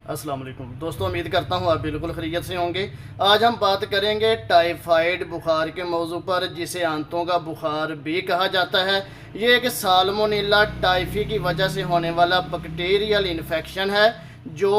السلام علیکم دوستوں، امید کرتا ہوں آپ بالکل خیریت سے ہوں گے۔ آج ہم بات کریں گے ٹائیفائڈ بخار کے موضوع پر، جسے آنتوں کا بخار بھی کہا جاتا ہے۔ یہ ایک سالمونیلا ٹائفی کی وجہ سے ہونے والا بیکٹیریل انفیکشن ہے جو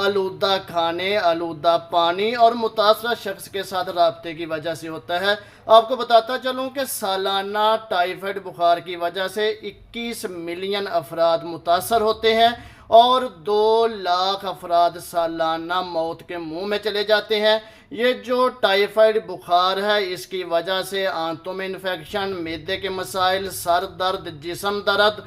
آلودہ کھانے، آلودہ پانی اور متاثرہ شخص کے ساتھ رابطے کی وجہ سے ہوتا ہے۔ آپ کو بتاتا چلوں کہ سالانہ ٹائیفائڈ بخار کی وجہ سے 21 ملین افراد متاثر ہوتے ہیں اور 2 لاکھ افراد سالانہ موت کے منہ میں چلے جاتے ہیں۔ یہ جو ٹائیفائڈ بخار ہے، اس کی وجہ سے آنتوں میں انفیکشن، معدے کے مسائل، سر درد، جسم درد،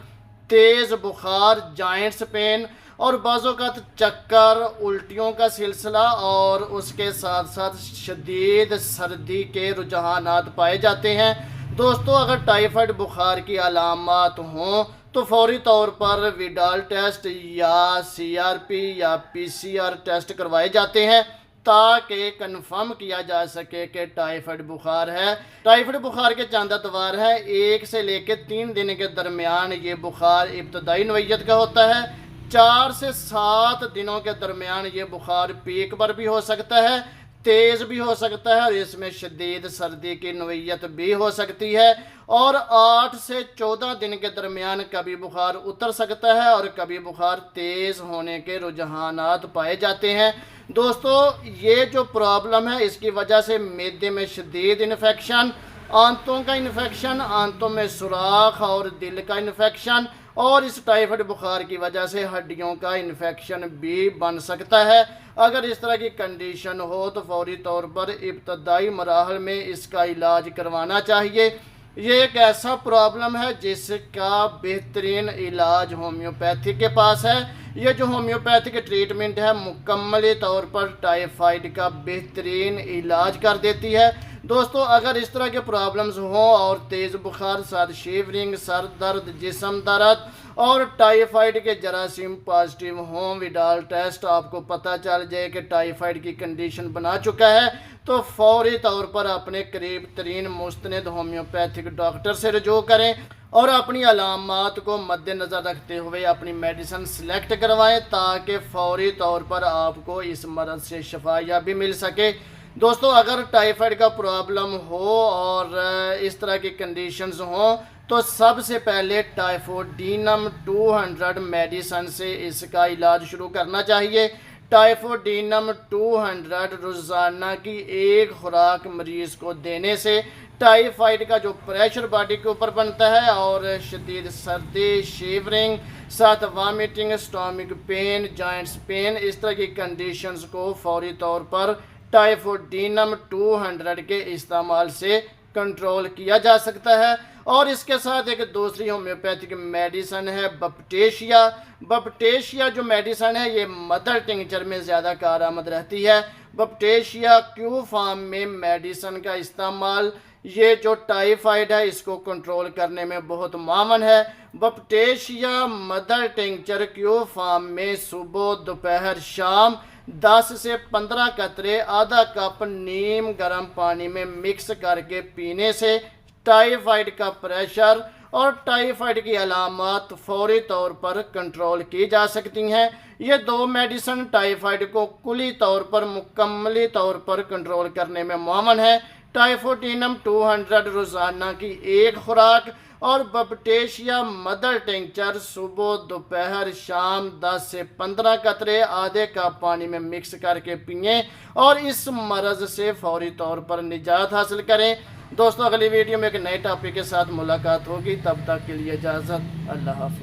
تیز بخار، جوائنٹس پین اور بعض اوقات چکر، الٹیوں کا سلسلہ اور اس کے ساتھ ساتھ شدید سردی کے رجحانات پائے جاتے ہیں۔ دوستو، اگر ٹائیفائڈ بخار کی علامات ہوں تو فوری طور پر ویڈال ٹیسٹ یا CRP یا PCR ٹیسٹ کروائے جاتے ہیں تاکہ کنفرم کیا جا سکے کہ ٹائیفائڈ بخار ہے۔ ٹائیفائڈ بخار کے چند ادوار ہیں۔ 1 سے لے کے 3 دن کے درمیان یہ بخار ابتدائی نوعیت کا ہوتا ہے۔ 4 سے 7 دنوں کے درمیان یہ بخار پیک پر بھی ہو سکتا ہے، تیز بھی ہو سکتا ہے اور اس میں شدید سردی کی نوعیت بھی ہو سکتی ہے، اور 8 سے 14 دن کے درمیان کبھی بخار اتر سکتا ہے اور کبھی بخار تیز ہونے کے رجحانات پائے جاتے ہیں۔ دوستو، یہ جو پرابلم ہے، اس کی وجہ سے معدے میں شدید انفیکشن، آنتوں کا انفیکشن، آنتوں میں سوراخ اور دل کا انفیکشن، اور اس ٹائیفائڈ بخار کی وجہ سے ہڈیوں کا انفیکشن بھی بن سکتا ہے۔ اگر اس طرح کی کنڈیشن ہو تو فوری طور پر ابتدائی مراحل میں اس کا علاج کروانا چاہیے۔ یہ ایک ایسا پرابلم ہے جس کا بہترین علاج ہومیوپیتھی کے پاس ہے۔ یہ جو ہومیوپیتھک ٹریٹمنٹ ہے، مکمل طور پر ٹائیفائڈ کا بہترین علاج کر دیتی ہے۔ دوستو، اگر اس طرح کے پرابلمز ہوں اور تیز بخار، ساتھ شیورنگ، سر درد، جسم درد اور ٹائیفائڈ کے جراثیم پازیٹیو ہوں، ویڈال ٹیسٹ آپ کو پتہ چل جائے کہ ٹائیفائڈ کی کنڈیشن بنا چکا ہے، تو فوری طور پر اپنے قریب ترین مستند ہومیوپیتھک ڈاکٹر سے رجوع کریں اور اپنی علامات کو مد نظر رکھتے ہوئے اپنی میڈیسن سلیکٹ کروائیں تاکہ فوری طور پر آپ کو اس مرض سے شفا یابی مل سکے۔ دوستو، اگر ٹائیفائڈ کا پرابلم ہو اور اس طرح کی کنڈیشنز ہوں تو سب سے پہلے ٹائفوڈینم 200 میڈیسن سے اس کا علاج شروع کرنا چاہیے۔ ٹائفوڈینم 200 روزانہ کی ایک خوراک مریض کو دینے سے ٹائیفائڈ کا جو پریشر باڈی کے اوپر بنتا ہے اور شدید سردی، شیورنگ، ساتھ vomiting, stomach pain, joints pain, اس طرح کی کنڈیشنز کو فوری طور پر ٹائفوڈینم 200 کے استعمال سے کنٹرول کیا جا سکتا ہے۔ اور اس کے ساتھ ایک دوسری ہومیوپیتھک میڈیسن ہے بپٹیشیا۔ بپٹیشیا جو میڈیسن ہے، یہ مدر ٹنکچر میں زیادہ کارآمد رہتی ہے۔ بپٹیشیا کیو فارم میں میڈیسن کا استعمال یہ جو ٹائیفائڈ ہے اس کو کنٹرول کرنے میں بہت معاون ہے۔ بپٹیشیا مدر ٹنکچر کیو فارم میں صبح، دوپہر، شام 10 سے 15 قطرے آدھا کپ نیم گرم پانی میں مکس کر کے پینے سے ٹائیفائڈ کا پریشر اور ٹائیفائڈ کی علامات فوری طور پر کنٹرول کی جا سکتی ہیں۔ یہ 2 میڈیسن ٹائیفائڈ کو کلی طور پر مکمل طور پر کنٹرول کرنے میں معاون ہے۔ ٹائفوڈینم 200 روزانہ کی ایک خوراک اور بپٹیشیا مدر ٹنکچر صبح، دوپہر، شام 10 سے 15 قطرے آدھے کپ پانی میں مکس کر کے پئیں اور اس مرض سے فوری طور پر نجات حاصل کریں۔ دوستو، اگلی ویڈیو میں ایک نئے ٹاپک کے ساتھ ملاقات ہوگی، تب تک کے لیے اجازت، اللہ حافظ۔